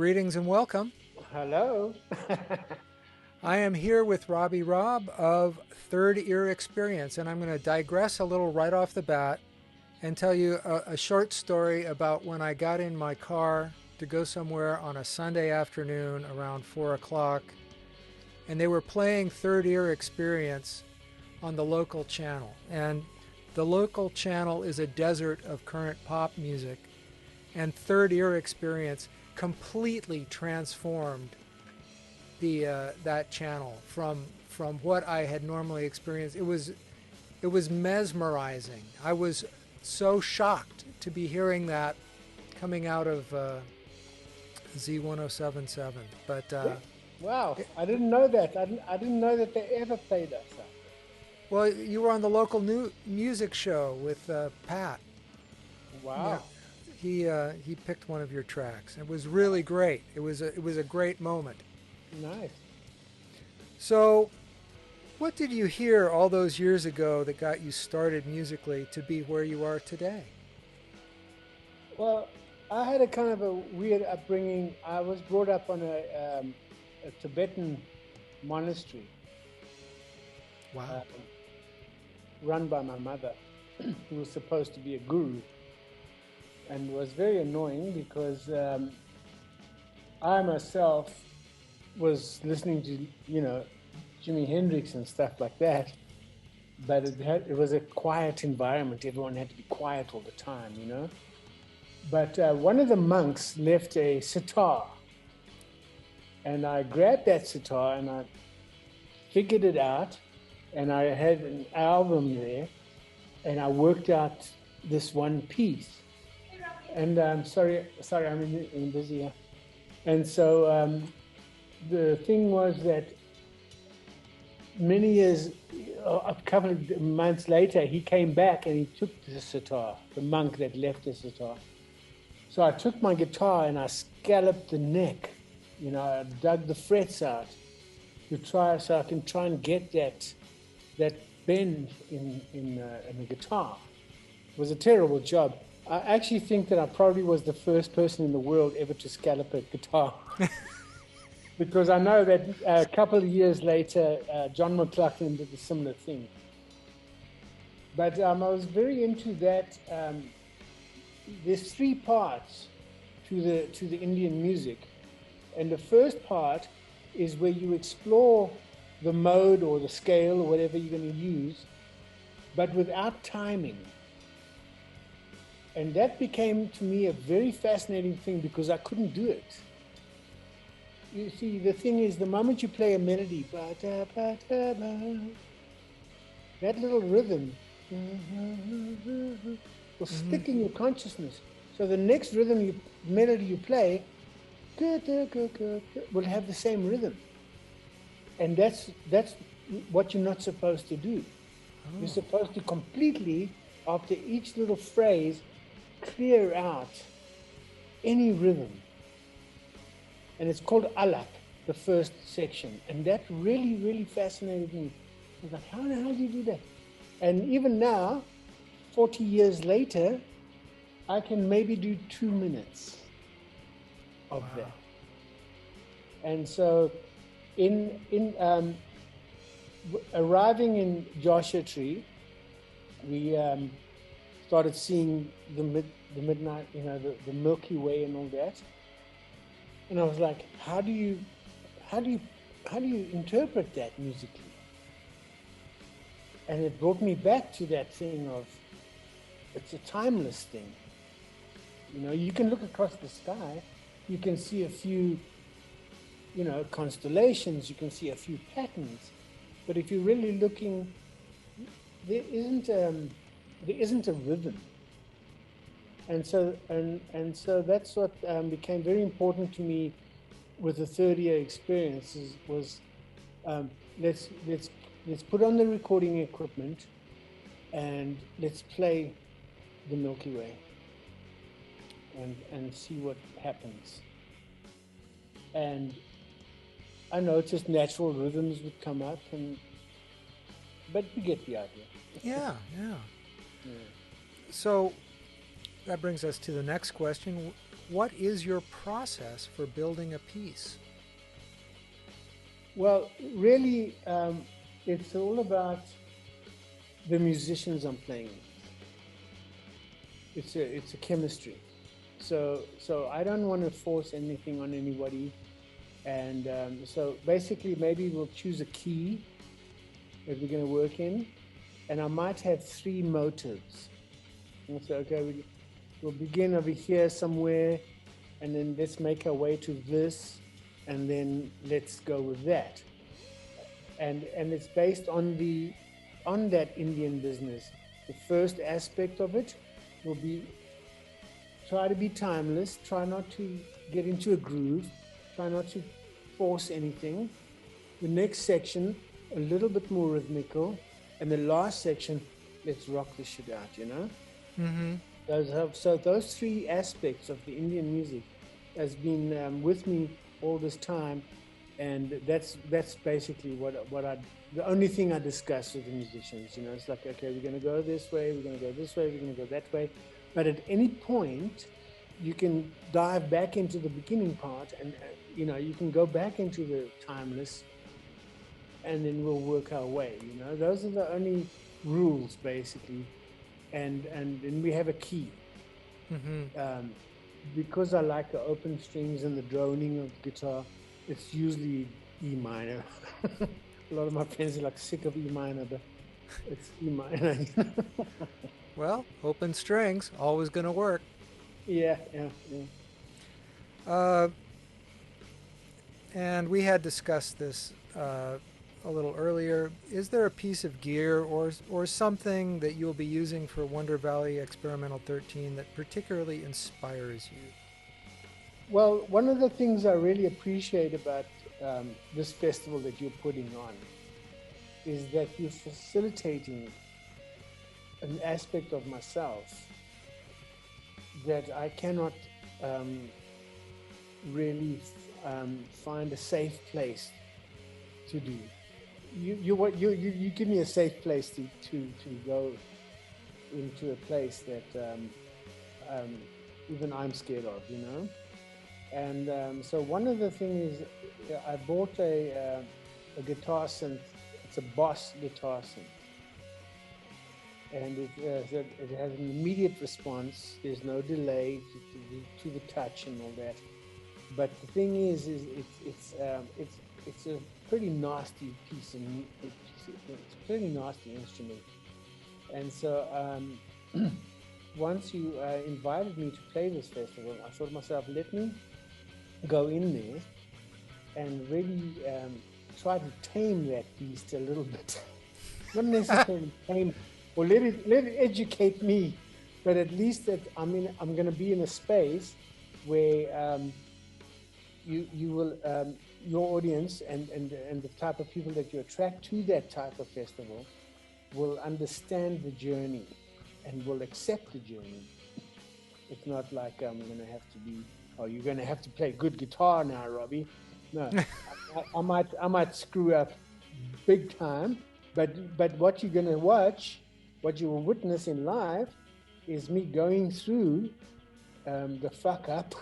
Greetings and welcome. Hello. I am here with Robbi Robb of Third Ear Experience, and I'm going to digress a little right off the bat and tell you a short story about when I got in my car to go somewhere on a Sunday afternoon around 4 o'clock, and they were playing Third Ear Experience on the local channel. And the local channel is a desert of current pop music, and Third Ear Experience completely transformed that channel from what I had normally experienced. It was mesmerizing. I was so shocked to be hearing that coming out of Z1077. But Wow, I didn't know that. I didn't know that they ever played us. well, you were on the local new music show with Pat. Yeah, Wow. he picked one of your tracks. It was really great. It was a great moment. Nice. So, what did you hear all those years ago that got you started musically to be where you are today? Well, I had a kind of a weird upbringing. I was brought up on a Tibetan monastery Wow. run by my mother, who was supposed to be a guru, and was very annoying because I myself was listening to, Jimi Hendrix and stuff like that, but it was a quiet environment. Everyone had to be quiet all the time, But one of the monks left a sitar, and I grabbed that sitar and I figured it out, and I had an album there, and I worked out this one piece. And sorry, I'm in busy here. And so the thing was that many years, a couple of months later, he came back and he took the sitar, the monk that left the sitar. So I took my guitar and I scalloped the neck. I dug the frets out to try so I can try and get that bend in the guitar. It was a terrible job. I actually think that I probably was the first person in the world ever to scallop a guitar. Because I know that a couple of years later, John McLaughlin did a similar thing. But I was very into that. There's three parts to the Indian music, and the first part is where you explore the mode or the scale or whatever you're going to use, but without timing. And that became to me a very fascinating thing because I couldn't do it. You see, the thing is, the moment you play a melody, that little rhythm will stick in your consciousness. So the next melody you play will have the same rhythm. And that's what you're not supposed to do. Oh. You're supposed to completely, after each little phrase, clear out any rhythm. And it's called alak, the first section. And that really, really fascinated me. I was like, how the hell do you do that? And even now, 40 years later, I can maybe do 2 minutes of that. And so arriving in Joshua Tree, we started seeing the midnight, the Milky Way and all that. And I was like, how do you interpret that musically? And it brought me back to that thing of, it's a timeless thing. You can look across the sky, you can see a few, constellations, you can see a few patterns, but if you're really looking, there isn't a rhythm. And so that's what became very important to me with the third ear experience was let's put on the recording equipment and let's play the Milky Way and see what happens. And I noticed natural rhythms would come up, but you get the idea. Yeah. So that brings us to the next question. what is your process for building a piece? Well, really, it's all about the musicians I'm playing with. It's a chemistry. So I don't want to force anything on anybody. And so basically, maybe we'll choose a key that we're going to work in, and I might have three motives. And so, okay, we'll begin over here somewhere, and then let's make our way to this, and then let's go with that. And it's based on that Indian business. The first aspect of it will be try to be timeless, try not to get into a groove, try not to force anything. The next section, a little bit more rhythmical, and the last section, let's rock the shit out, you know? Mm-hmm. So those three aspects of the Indian music has been with me all this time, and that's basically the only thing I discuss with the musicians. You know, it's like, okay, we're going to go this way, we're going to go this way, we're going to go that way, but at any point, you can dive back into the beginning part, and you know, you can go back into the timeless, and then we'll work our way. You know, those are the only rules basically, and then we have a key. Mm-hmm. Because I like the open strings and the droning of the guitar, it's usually E minor. A lot of my friends are like sick of E minor, but it's E minor. Well, open strings, always going to work. Yeah. And we had discussed this a little earlier. Is there a piece of gear or something that you'll be using for Wonder Valley Experimental 13 that particularly inspires you? Well, one of the things I really appreciate about this festival that you're putting on is that you're facilitating an aspect of myself that I cannot really find a safe place to do. You give me a safe place to go into a place that even I'm scared of, you know. And so one of the things is I bought a guitar synth. It's a Boss guitar synth, and it has an immediate response. There's no delay to the touch and all that. But the thing is it's a pretty nasty piece, and it's a pretty nasty instrument. And so once you invited me to play this festival, I thought to myself, let me go in there and really try to tame that beast a little bit. Not necessarily tame, or let it educate me, but at least that I'm going to be in a space where you will your audience and the type of people that you attract to that type of festival will understand the journey and will accept the journey. It's not like I'm going to have to be, oh, you're going to have to play good guitar now, Robbie. No, I might screw up big time, but what you're going to watch, what you will witness in live, is me going through the fuck up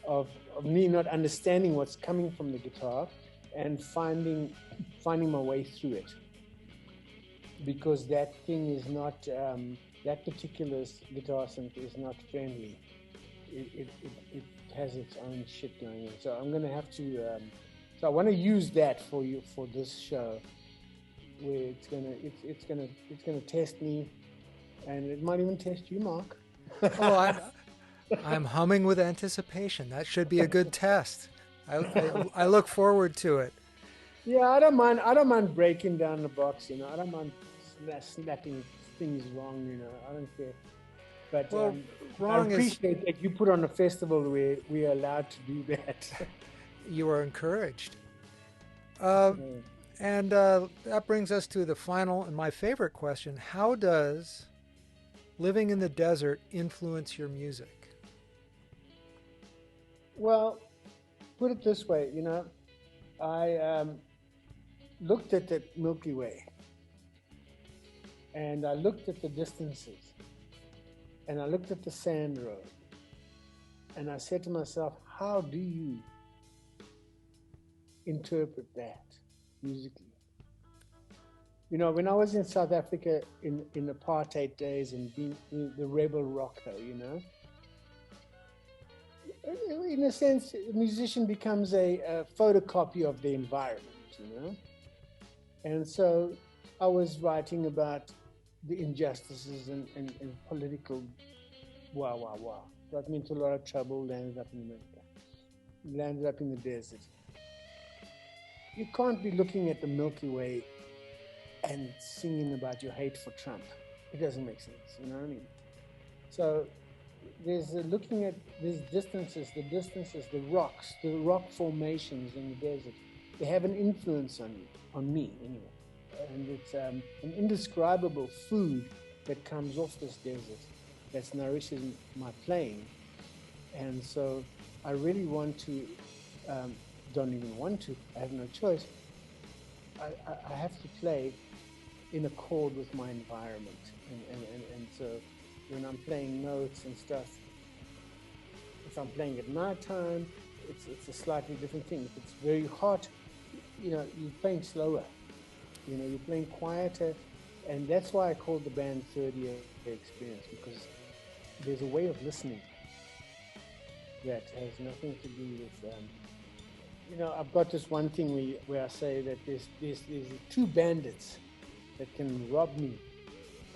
of me not understanding what's coming from the guitar and finding my way through it, because that thing is not that particular guitar synth is not friendly. It has its own shit going on. So I'm gonna have to. So I want to use that for you for this show, where it's gonna test me, and it might even test you, Mark. Oh, I'm humming with anticipation. That should be a good test. I look forward to it. Yeah, I don't mind breaking down the box. You know, I don't mind snapping things wrong. You know, I don't care. But Well, I wrong is appreciate that you put on a festival where we are allowed to do that. you are encouraged. And that brings us to the final and my favorite question. How does living in the desert influence your music? Well, put it this way, you know, I looked at the Milky Way, and I looked at the distances, and I looked at the sand road, And I said to myself, how do you interpret that musically? You know, when I was in South Africa in apartheid days and being the rebel rocker, you know, in a sense, a musician becomes a photocopy of the environment, you know. And so I was writing about the injustices and political wah. Got me into a lot of trouble, landed up in America, landed up in the desert. You can't be looking at the Milky Way and singing about your hate for Trump. It doesn't make sense, you know what I mean? So there's looking at these distances, the rocks, the rock formations in the desert. They have an influence on you, on me anyway. And it's an indescribable food that comes off this desert that nourishes my playing. And so I really want to, don't even want to, I have no choice. I have to play in accord with my environment. And so when I'm playing notes and stuff, if I'm playing at nighttime, it's a slightly different thing. If it's very hot, you know, you're playing slower. You know, you're playing quieter. And that's why I called the band Third Year Experience, because there's a way of listening that has nothing to do with, you know, I've got this one thing where I say that there's two bandits that can rob me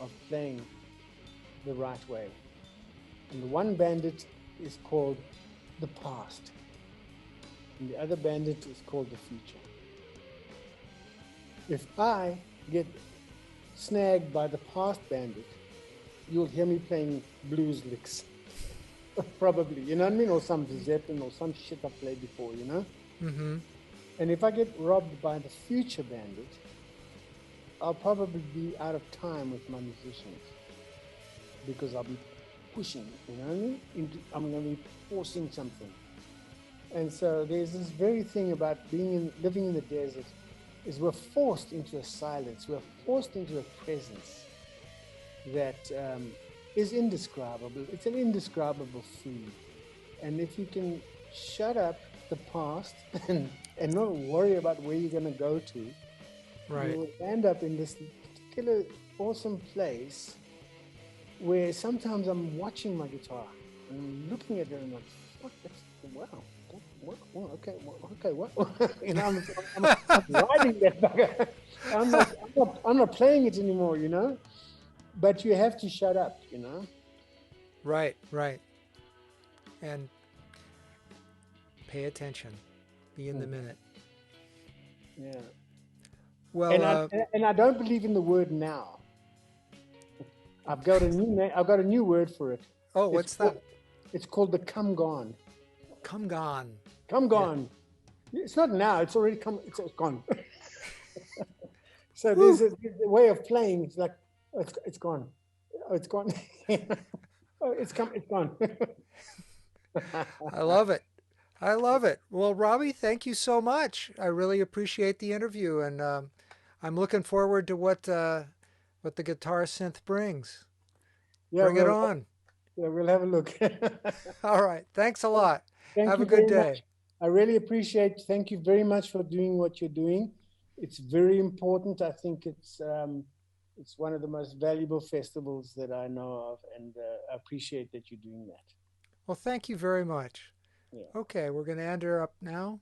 of playing the right way. And the one bandit is called the past, and the other bandit is called the future. If I get snagged by the past bandit, you'll hear me playing blues licks. Probably, you know what I mean? Or some Zeppelin or some shit I've played before, you know? Mm-hmm. And if I get robbed by the future bandit, I'll probably be out of time with my musicians because I'll be pushing, you know what I mean? I'm going to be forcing something. And so there's this very thing about living in the desert is we're forced into a silence, we're forced into a presence that is indescribable. It's an indescribable food. And if you can shut up the past and not worry about where you're going to go to, Right. you will end up in this particular awesome place where sometimes I'm watching my guitar and I'm looking at it and I'm like, fuck, that's, wow, okay, what? You know, I'm riding that bugger. I'm not playing it anymore, you know? But you have to shut up, you know? Right. And pay attention. Be in the minute. Yeah. Well, And I don't believe in the word now. I've got a new word for it. oh, what's that? It's called the come gone. Come gone. Come gone. Yeah. It's not now. It's already come. It's gone. So there's a way of playing. It's like, oh, it's gone. Oh, it's gone. Oh, it's gone. I love it. I love it. Well, Robbi, thank you so much. I really appreciate the interview, and I'm looking forward to what the guitar synth brings. Yeah, Bring it on. Yeah, we'll have a look. All right. Thanks a lot. Thank Have you a good very day. much. I really appreciate. Thank you very much for doing what you're doing. It's very important. I think it's one of the most valuable festivals that I know of, and I appreciate that you're doing that. Well, thank you very much. Yeah. Okay, we're going to end her up now.